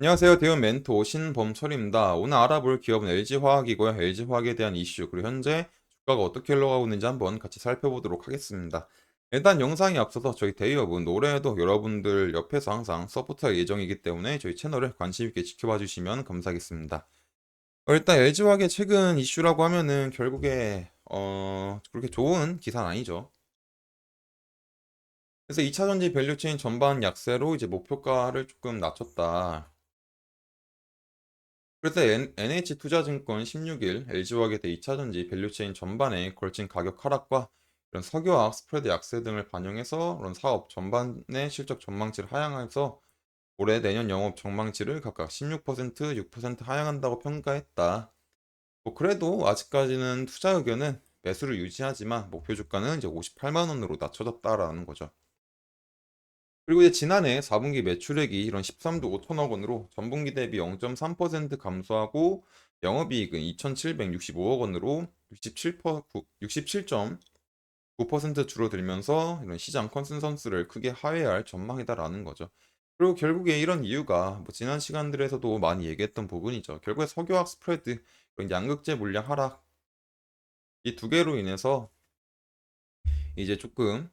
안녕하세요. 대형 멘토 신범철입니다. 오늘 알아볼 기업은 LG화학이고요. LG화학에 대한 이슈, 그리고 현재 주가가 어떻게 흘러가고 있는지 한번 같이 살펴보도록 하겠습니다. 일단 영상에 앞서서 저희 대기업은 올해에도 여러분들 옆에서 항상 서포트할 예정이기 때문에 저희 채널을 관심 있게 지켜봐 주시면 감사하겠습니다. 일단 LG화학의 최근 이슈라고 하면은 결국에 그렇게 좋은 기사는 아니죠. 그래서 2차 전지 밸류체인 전반 약세로 이제 목표가를 조금 낮췄다. 그래서 NH투자증권 16일 LG화학에 대해 2차전지 밸류체인 전반에 걸친 가격 하락과 이런 석유화학 스프레드 약세 등을 반영해서 이런 사업 전반의 실적 전망치를 하향해서 올해 내년 영업 전망치를 각각 16%, 6% 하향한다고 평가했다. 뭐 그래도 아직까지는 투자 의견은 매수를 유지하지만 목표 주가는 이제 58만 원으로 낮춰졌다라는 거죠. 그리고 이제 지난해 4분기 매출액이 이런 13조 5천억 원으로 전분기 대비 0.3% 감소하고 영업이익은 2,765억 원으로 67.9% 줄어들면서 이런 시장 컨센서스를 크게 하회할 전망이다라는 거죠. 그리고 결국에 이런 이유가 뭐 지난 시간들에서도 많이 얘기했던 부분이죠. 결국에 석유화학 스프레드, 이런 양극재 물량 하락 이 두 개로 인해서 이제 조금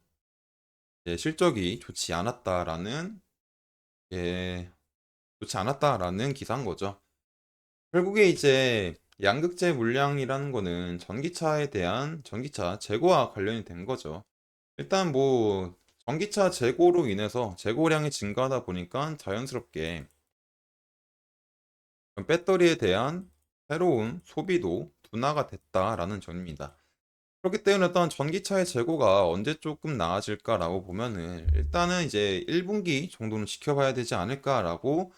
실적이 예, 좋지 않았다라는 기사인 거죠. 결국에 이제 양극재 물량이라는 거는 전기차 재고와 관련이 된 거죠. 일단 뭐 전기차 재고로 인해서 재고량이 증가하다 보니까 자연스럽게 배터리에 대한 새로운 소비도 둔화가 됐다라는 점입니다. 그렇기 때문에 일단 전기차의 재고가 언제 조금 나아질까라고 보면은 일단은 이제 1분기 정도는 지켜봐야 되지 않을까라고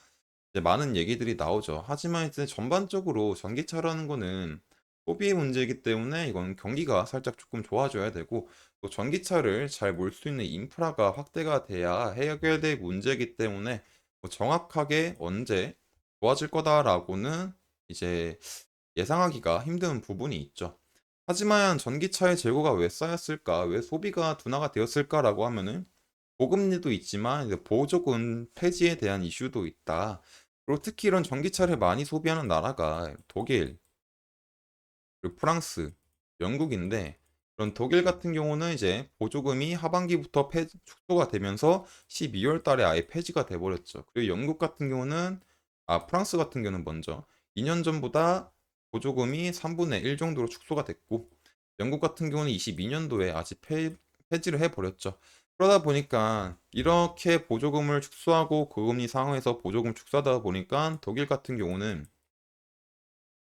이제 많은 얘기들이 나오죠. 하지만 이제 전반적으로 전기차라는 거는 소비의 문제이기 때문에 이건 경기가 살짝 조금 좋아져야 되고, 또 전기차를 잘 몰 수 있는 인프라가 확대가 돼야 해결될 문제이기 때문에 뭐 정확하게 언제 좋아질 거다라고는 이제 예상하기가 힘든 부분이 있죠. 하지만 전기차의 재고가 왜 쌓였을까? 왜 소비가 둔화가 되었을까라고 하면은 보급률도 있지만 이제 보조금 폐지에 대한 이슈도 있다. 그리고 특히 이런 전기차를 많이 소비하는 나라가 독일, 그리고 프랑스, 영국인데, 그런 독일 같은 경우는 이제 보조금이 하반기부터 축소가 되면서 12월 달에 아예 폐지가 돼버렸죠. 그리고 영국 같은 경우는, 프랑스 같은 경우는 먼저 2년 전보다 보조금이 3분의 1 정도로 축소가 됐고, 영국 같은 경우는 22년도에 아직 폐지를 해버렸죠. 그러다 보니까 이렇게 보조금을 축소하고 고금리 상황에서 보조금 축소하다 보니까 독일 같은 경우는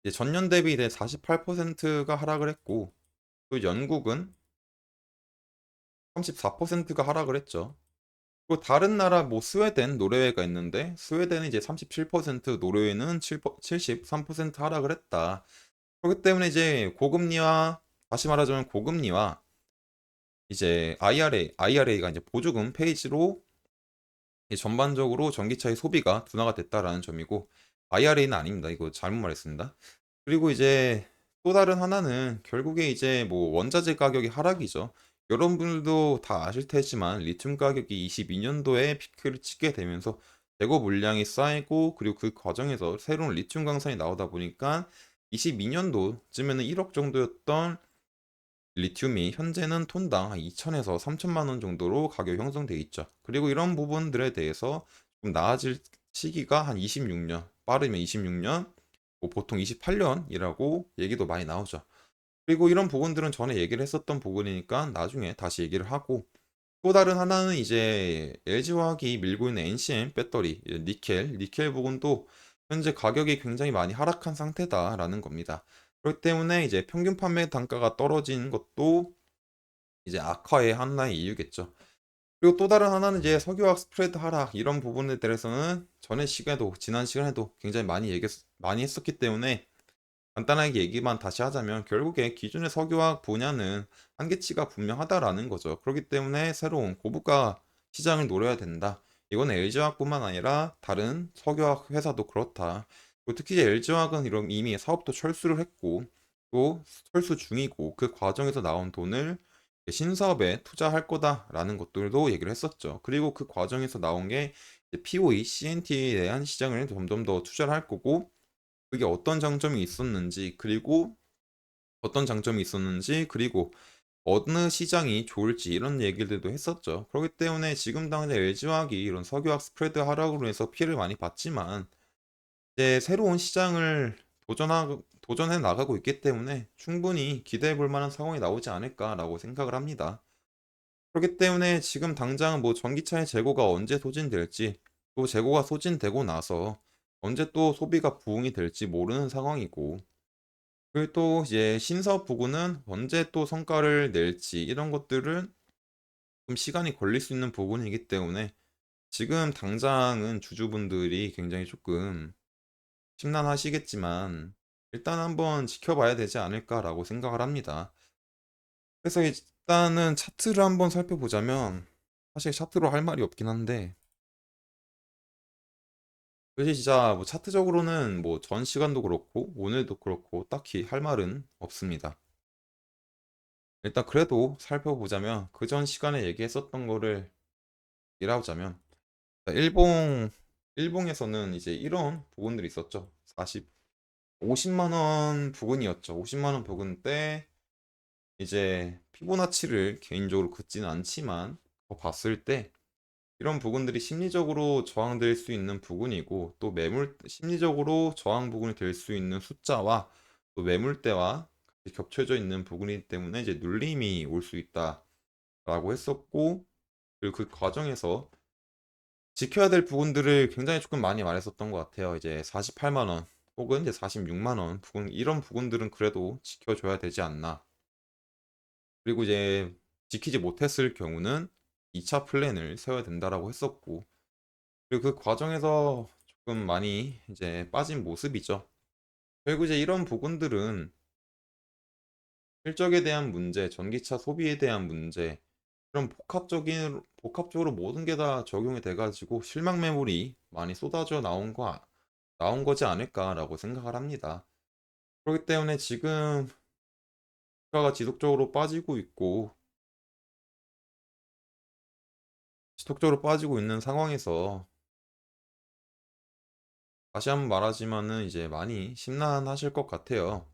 이제 전년 대비 이제 48%가 하락을 했고, 또 영국은 34%가 하락을 했죠. 그리고 다른 나라 뭐 스웨덴, 노르웨이가 있는데 스웨덴은 이제 37%, 노르웨이는 73% 하락을 했다. 그렇기 때문에 이제 다시 말하자면 고금리와 이제 IRA가 이제 보조금 페이지로 전반적으로 전기차의 소비가 둔화가 됐다라는 점이고, IRA는 아닙니다. 이거 잘못 말했습니다. 그리고 이제 또 다른 하나는 결국에 이제 뭐 원자재 가격이 하락이죠. 여러분들도 다 아실 테지만 리튬 가격이 22년도에 피크를 찍게 되면서 재고 물량이 쌓이고, 그리고 그 과정에서 새로운 리튬 광산이 나오다 보니까 22년도쯤에는 1억 정도였던 리튬이 현재는 톤당 2천에서 3천만 원 정도로 가격 형성돼 있죠. 그리고 이런 부분들에 대해서 좀 나아질 시기가 한 26년, 빠르면 26년, 뭐 보통 28년이라고 얘기도 많이 나오죠. 그리고 이런 부분들은 전에 얘기를 했었던 부분이니까 나중에 다시 얘기를 하고, 또 다른 하나는 이제 LG화학이 밀고 있는 NCM 배터리, 니켈 부분도 현재 가격이 굉장히 많이 하락한 상태다라는 겁니다. 그렇기 때문에 이제 평균 판매 단가가 떨어진 것도 이제 악화의 하나의 이유겠죠. 그리고 또 다른 하나는 이제 석유화학 스프레드 하락, 이런 부분에 대해서는 지난 시간에도 굉장히 많이 했었기 때문에 간단하게 얘기만 다시 하자면 결국에 기존의 석유화학 분야는 한계치가 분명하다라는 거죠. 그렇기 때문에 새로운 고부가 시장을 노려야 된다. 이건 LG화학뿐만 아니라 다른 석유화학 회사도 그렇다. 그리고 특히 이제 LG화학은 이런 이미 사업도 철수를 했고 또 철수 중이고, 그 과정에서 나온 돈을 신사업에 투자할 거다라는 것들도 얘기를 했었죠. 그리고 그 과정에서 나온 게 POE, CNT에 대한 시장을 점점 더 투자를 할 거고, 그게 어떤 장점이 있었는지, 그리고 어떤 장점이 있었는지, 그리고 어느 시장이 좋을지 이런 얘기들도 했었죠. 그렇기 때문에 지금 당장 LG화학이 이런 석유화학 스프레드 하락으로 해서 피해를 많이 봤지만 이제 새로운 시장을 도전해 나가고 있기 때문에 충분히 기대해 볼 만한 상황이 나오지 않을까라고 생각을 합니다. 그렇기 때문에 지금 당장 뭐 전기차의 재고가 언제 소진될지, 또 재고가 소진되고 나서 언제 또 소비가 부응이 될지 모르는 상황이고, 그리고 또 이제 신사업 부근은 언제 또 성과를 낼지 이런 것들은 좀 시간이 걸릴 수 있는 부분이기 때문에 지금 당장은 주주분들이 굉장히 조금 심란하시겠지만 일단 한번 지켜봐야 되지 않을까라고 생각을 합니다. 그래서 일단은 차트를 한번 살펴보자면 사실 차트로 할 말이 없긴 한데, 사실 진짜 뭐 차트적으로는 뭐 전 시간도 그렇고 오늘도 그렇고 딱히 할 말은 없습니다. 일단 그래도 살펴보자면 그 전 시간에 얘기했었던 거를 일하자면, 일봉에서는 이제 이런 부분들이 있었죠. 50만 원 부근이었죠. 50만 원 부근 때 이제 피보나치를 개인적으로 긋지는 않지만 봤을 때 이런 부분들이 심리적으로 저항될 수 있는 부분이고, 또 심리적으로 저항 부분이 될 수 있는 숫자와 또 매물대와 같이 겹쳐져 있는 부분이기 때문에 이제 눌림이 올 수 있다라고 했었고, 그리고 그 과정에서 지켜야 될 부분들을 굉장히 조금 많이 말했었던 것 같아요. 이제 48만 원 혹은 이제 46만 원 부분, 이런 부분들은 그래도 지켜줘야 되지 않나. 그리고 이제 지키지 못했을 경우는 2차 플랜을 세워야 된다라고 했었고, 그리고 그 과정에서 조금 많이 이제 빠진 모습이죠. 그리고 이제 이런 부분들은 실적에 대한 문제, 전기차 소비에 대한 문제, 그런 복합적으로 모든 게 다 적용이 돼가지고 실망 매물이 많이 쏟아져 나온 거지 않을까라고 생각을 합니다. 그렇기 때문에 지금 주가가 지속적으로 빠지고 있는 상황에서 다시 한번 말하지만은 이제 많이 심란하실 것 같아요.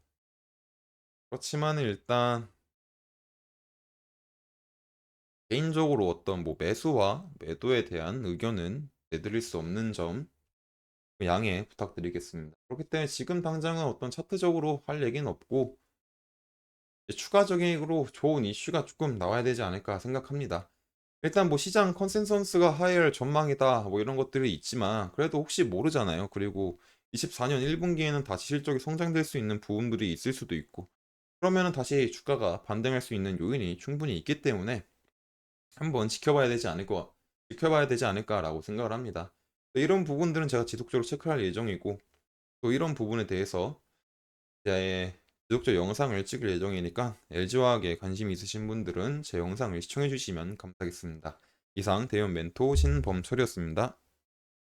그렇지만 일단 개인적으로 어떤 뭐 매수와 매도에 대한 의견은 내드릴 수 없는 점 양해 부탁드리겠습니다. 그렇기 때문에 지금 당장은 어떤 차트적으로 할 얘기는 없고, 이제 추가적으로 좋은 이슈가 조금 나와야 되지 않을까 생각합니다. 일단 뭐 시장 컨센서스가 하이할 전망이다 뭐 이런 것들이 있지만 그래도 혹시 모르잖아요. 그리고 24년 1분기에는 다시 실적이 성장될 수 있는 부분들이 있을 수도 있고, 그러면은 다시 주가가 반등할 수 있는 요인이 충분히 있기 때문에 한번 지켜봐야 되지 않을까라고 생각을 합니다. 이런 부분들은 제가 지속적으로 체크할 예정이고, 또 이런 부분에 대해서 제 지속적 영상을 찍을 예정이니까 LG화학에 관심 있으신 분들은 제 영상을 시청해 주시면 감사하겠습니다. 이상 대형 멘토 신범철이었습니다.